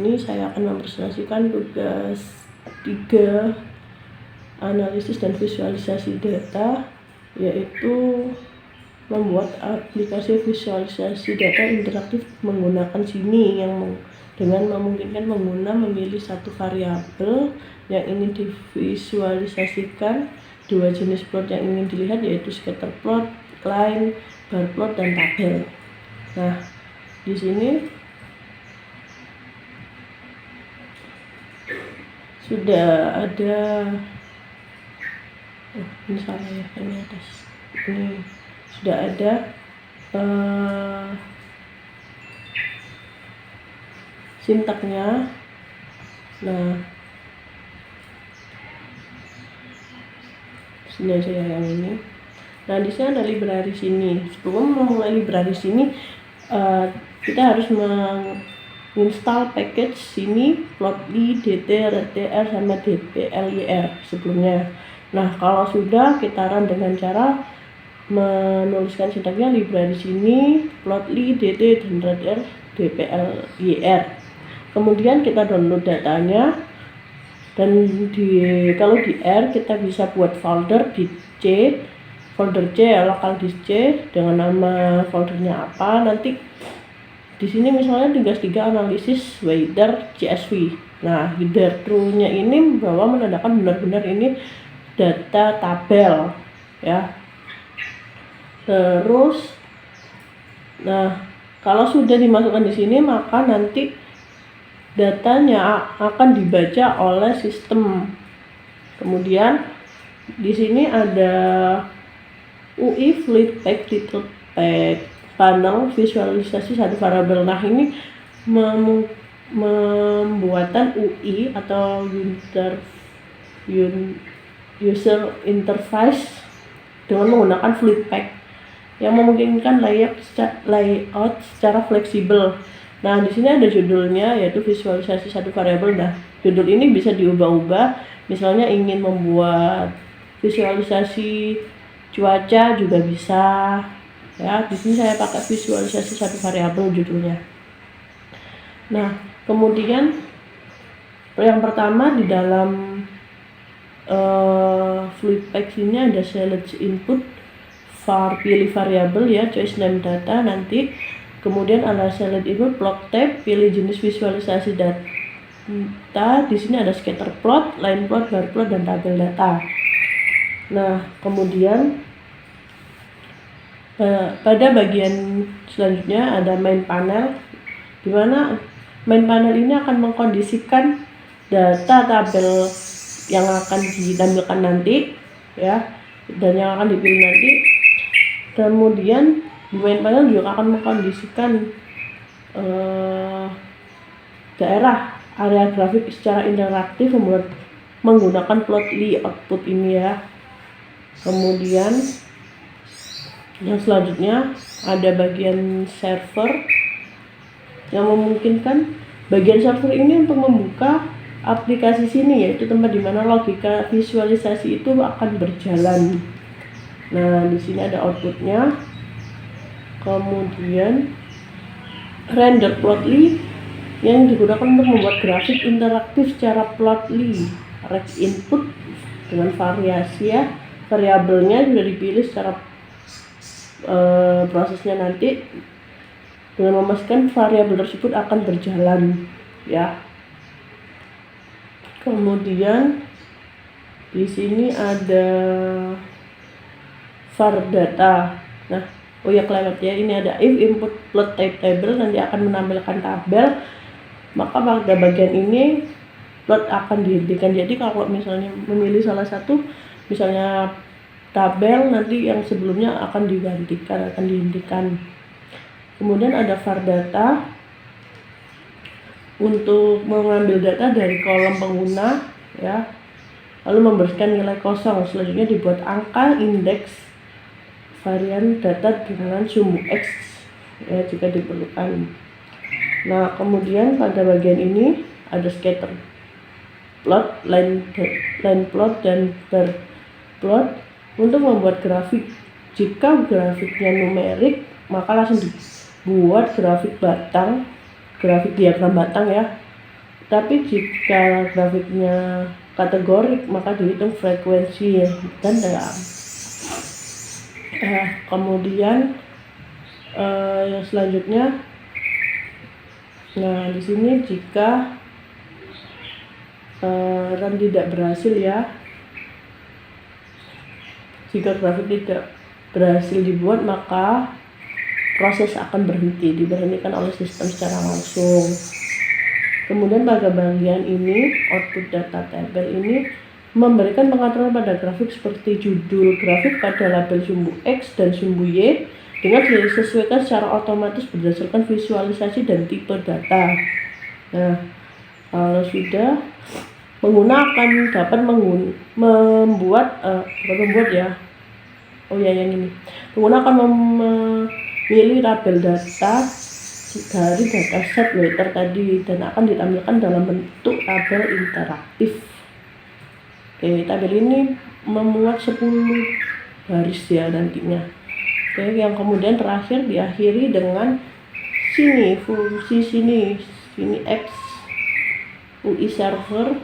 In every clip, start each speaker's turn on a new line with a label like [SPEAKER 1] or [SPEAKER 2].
[SPEAKER 1] sini saya akan mempresentasikan tugas 3 analisis dan visualisasi data, yaitu membuat aplikasi visualisasi data interaktif menggunakan Sini yang dengan memungkinkan pengguna memilih satu variabel yang ingin divisualisasikan, 2 jenis plot yang ingin dilihat yaitu scatter plot, line, bar plot, dan tabel. Nah, di sini sudah ada ini salah ya, ini atas ini sudah ada sintaknya. Nah, sini aja ya yang ini. Nah, di sini ada library Sini. Sebelum memulai library Sini, kita harus menginstal package Sini, Plotly, DT, RTR, sama DPLYR sebelumnya. Nah, kalau sudah, kita run dengan cara menuliskan sintaknya library Sini, Plotly, DT, dan RTR, DPLYR. Kemudian kita download datanya, dan kalau di R kita bisa buat folder di C, folder C ya, local disk C dengan nama foldernya apa. Nanti di sini misalnya tugas 3 analisis whether CSV. Nah, header true-nya ini bahwa menandakan benar-benar ini data tabel ya. Terus, nah, kalau sudah dimasukkan di sini, maka nanti datanya akan dibaca oleh sistem. Kemudian di sini ada UI Fluid Pack, Title Pack, panel visualisasi satu variabel. Nah, ini membuatan UI atau user interface dengan menggunakan Fluid Pack yang memungkinkan layout secara fleksibel. Nah, di sini ada judulnya yaitu visualisasi satu variabel. Nah, judul ini bisa diubah-ubah. Misalnya ingin membuat visualisasi cuaca juga bisa. Ya, di sini saya pakai visualisasi satu variabel judulnya. Nah, kemudian yang pertama di dalam Fluid Pack ini ada select input, pilih variabel ya, choice name data nanti. Kemudian ada select input, plot tab, pilih jenis visualisasi data. Di sini ada scatter plot, line plot, bar plot, dan tabel data. Nah, kemudian pada bagian selanjutnya ada main panel, di mana main panel ini akan mengkondisikan data tabel yang akan ditampilkan nanti ya, dan yang akan dipilih nanti. Kemudian di main panel juga akan mengkondisikan daerah area grafik secara interaktif menggunakan Plotly output ini ya. Kemudian yang selanjutnya ada bagian server yang memungkinkan bagian server ini untuk membuka aplikasi Sini, yaitu tempat di mana logika visualisasi itu akan berjalan. Nah, di sini ada outputnya. Kemudian render Plotly yang digunakan untuk membuat grafik interaktif secara Plotly. Rect input dengan variasi ya, variabelnya sudah dipilih secara prosesnya nanti dengan memastikan variabel tersebut akan berjalan ya. Kemudian di sini ada var data. Nah, oh ya kelewat ya, ini ada if input plot type table nanti akan menampilkan tabel, maka pada bagian ini plot akan dihentikan. Jadi kalau misalnya memilih salah satu, misalnya tabel, nanti yang sebelumnya akan dihentikan. Kemudian ada var data untuk mengambil data dari kolom pengguna ya, lalu membersihkan nilai kosong. Selanjutnya dibuat angka indeks varian data dengan sumbu X ya jika diperlukan. Nah, kemudian pada bagian ini ada scatter plot, line plot, dan bar plot untuk membuat grafik. Jika grafiknya numerik, maka langsung dibuat grafik diagram batang ya. Tapi jika grafiknya kategorik maka dihitung frekuensi dan kemudian yang selanjutnya, nah di sini jika run tidak berhasil ya, jika grafik tidak berhasil dibuat maka proses akan diberhentikan oleh sistem secara langsung. Kemudian pada bagian ini, output data tabel ini memberikan pengaturan pada grafik seperti judul grafik pada label sumbu X dan sumbu Y dengan disesuaikan secara otomatis berdasarkan visualisasi dan tipe data. Nah, kalau sudah, pengguna akan dapat membuat pengguna akan memilih label data dari dataset Weather tadi dan akan ditampilkan dalam bentuk tabel interaktif. Oke, tabel ini memuat 10 baris ya nantinya. Oke, yang kemudian terakhir diakhiri dengan fungsi sini X UI server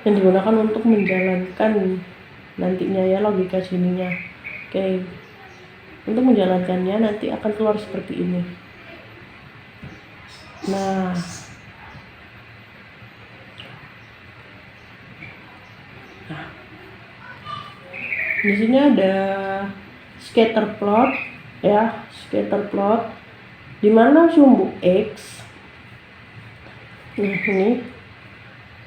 [SPEAKER 1] yang digunakan untuk menjalankan nantinya ya logika sininya. Oke, untuk menjalankannya nanti akan keluar seperti ini. Nah, di sini ada scatter plot ya, di mana sumbu X, nah ini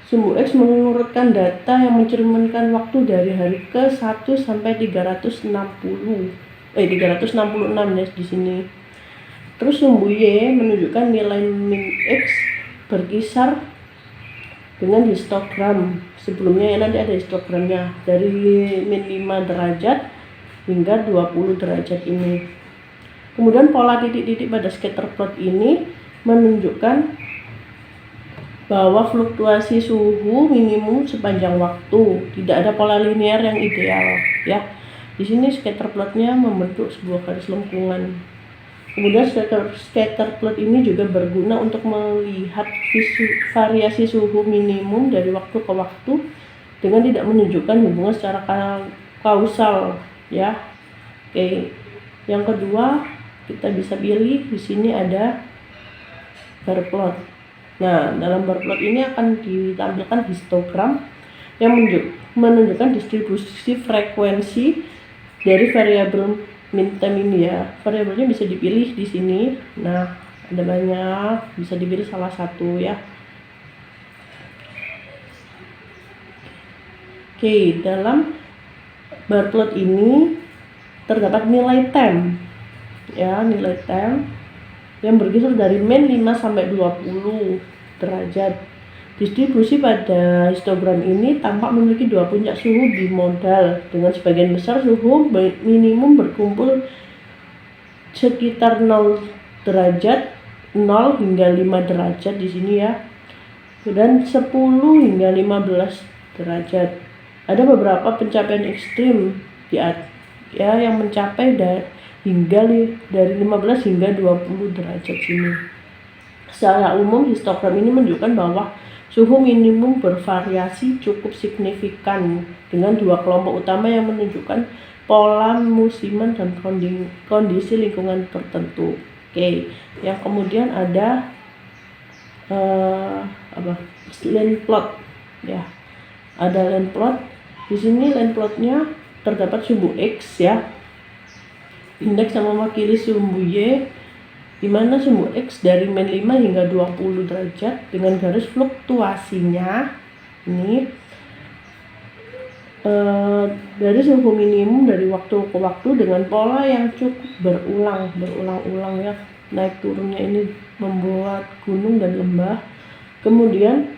[SPEAKER 1] sumbu X mengurutkan data yang mencerminkan waktu dari hari ke-1 sampai 366 ya di sini. Terus sumbu Y menunjukkan nilai min X berkisar dengan histogram. Sebelumnya ya nanti ada histogramnya dari min 5 derajat hingga 20 derajat ini. Kemudian pola titik-titik pada scatter plot ini menunjukkan bahwa fluktuasi suhu minimum sepanjang waktu, tidak ada pola linear yang ideal ya. Di sini scatter plotnya membentuk sebuah garis lengkungan. Kemudian scatter plot ini juga berguna untuk melihat variasi suhu minimum dari waktu ke waktu dengan tidak menunjukkan hubungan secara kausal ya. Oke. Yang kedua, kita bisa pilih di sini ada bar plot. Nah, dalam bar plot ini akan ditampilkan histogram yang menunjukkan distribusi frekuensi dari variabel min time ini ya. Variabelnya bisa dipilih di sini. Nah, ada banyak, bisa dipilih salah satu ya. Oke, dalam bar plot ini terdapat nilai temp ya, nilai temp yang berkisar dari min 5 sampai 20 derajat. Distribusi pada histogram ini tampak memiliki dua puncak suhu bimodal dengan sebagian besar suhu minimum berkumpul sekitar 0 derajat, 0 hingga 5 derajat di sini ya. Dan 10 hingga 15 derajat. Ada beberapa pencapaian ekstrim ya yang mencapai dari 15 hingga 20 derajat sini. Secara umum histogram ini menunjukkan bahwa suhu minimum bervariasi cukup signifikan dengan dua kelompok utama yang menunjukkan pola musiman dan kondisi lingkungan tertentu. Oke, yang kemudian ada line plot ya. Ada line plot. Di sini line plotnya terdapat sumbu X ya. Indeks yang mewakili sumbu Y, di mana sumbu X dari min 5 hingga 20 derajat dengan garis fluktuasinya ini dari suhu minimum dari waktu ke waktu dengan pola yang cukup berulang-ulang ya. Naik turunnya ini membuat gunung dan lembah. Kemudian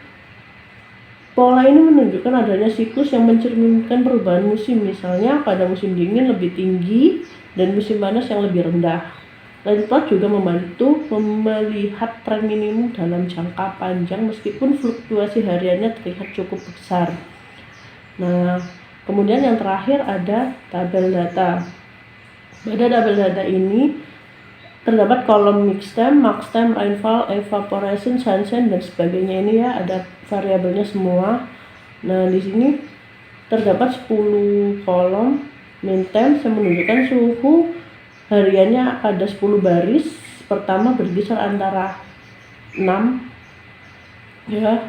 [SPEAKER 1] pola ini menunjukkan adanya siklus yang mencerminkan perubahan musim, misalnya pada musim dingin lebih tinggi dan musim panas yang lebih rendah. Line plot juga membantu melihat tren minimum dalam jangka panjang meskipun fluktuasi hariannya terlihat cukup besar. Nah, kemudian yang terakhir ada tabel data. Pada tabel data ini terdapat kolom mixtime, maxtime, rainfall, evaporation, sunshine, dan sebagainya. Ini ya ada variabelnya semua. Nah, di sini terdapat 10 kolom. Meantime yang menunjukkan suhu hariannya ada 10 baris. Pertama berkisar antara 6 ya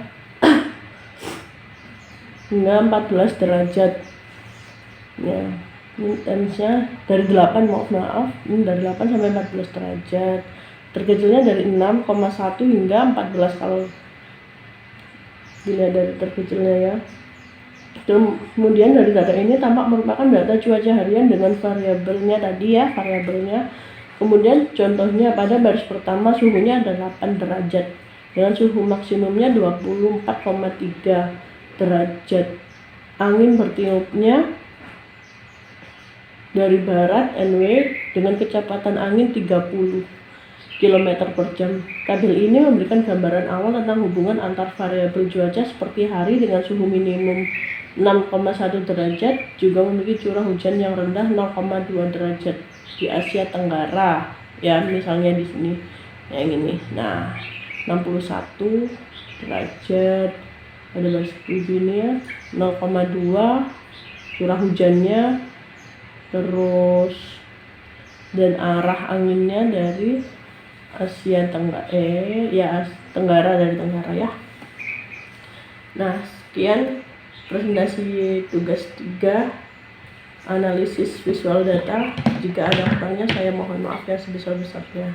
[SPEAKER 1] hingga 14 derajat ya. Intensnya dari 8, ini dari 8 sampai 14 derajat. Terkecilnya dari 6,1 hingga 14 kalau dilihat dari terkecilnya ya. Kemudian dari data ini tampak merupakan data cuaca harian dengan variabelnya tadi ya, variabelnya. Kemudian contohnya pada baris pertama suhunya ada 8 derajat dengan suhu maksimumnya 24,3 derajat. Angin bertiupnya dari barat NW dengan kecepatan angin 30 km per jam. Tabel ini memberikan gambaran awal tentang hubungan antar variabel cuaca seperti hari dengan suhu minimum 6,1 derajat juga memiliki curah hujan yang rendah 0,2 derajat di Asia Tenggara. Ya, misalnya di sini yang ini. Nah, 61 derajat ada baris ini ya, 0,2 curah hujannya. Terus dan arah anginnya dari Asia Tenggara Tenggara dari Tenggara ya. Nah, sekian presentasi tugas 3 analisis visual data. Jika ada kurangnya saya mohon maaf yang sebesar-besarnya.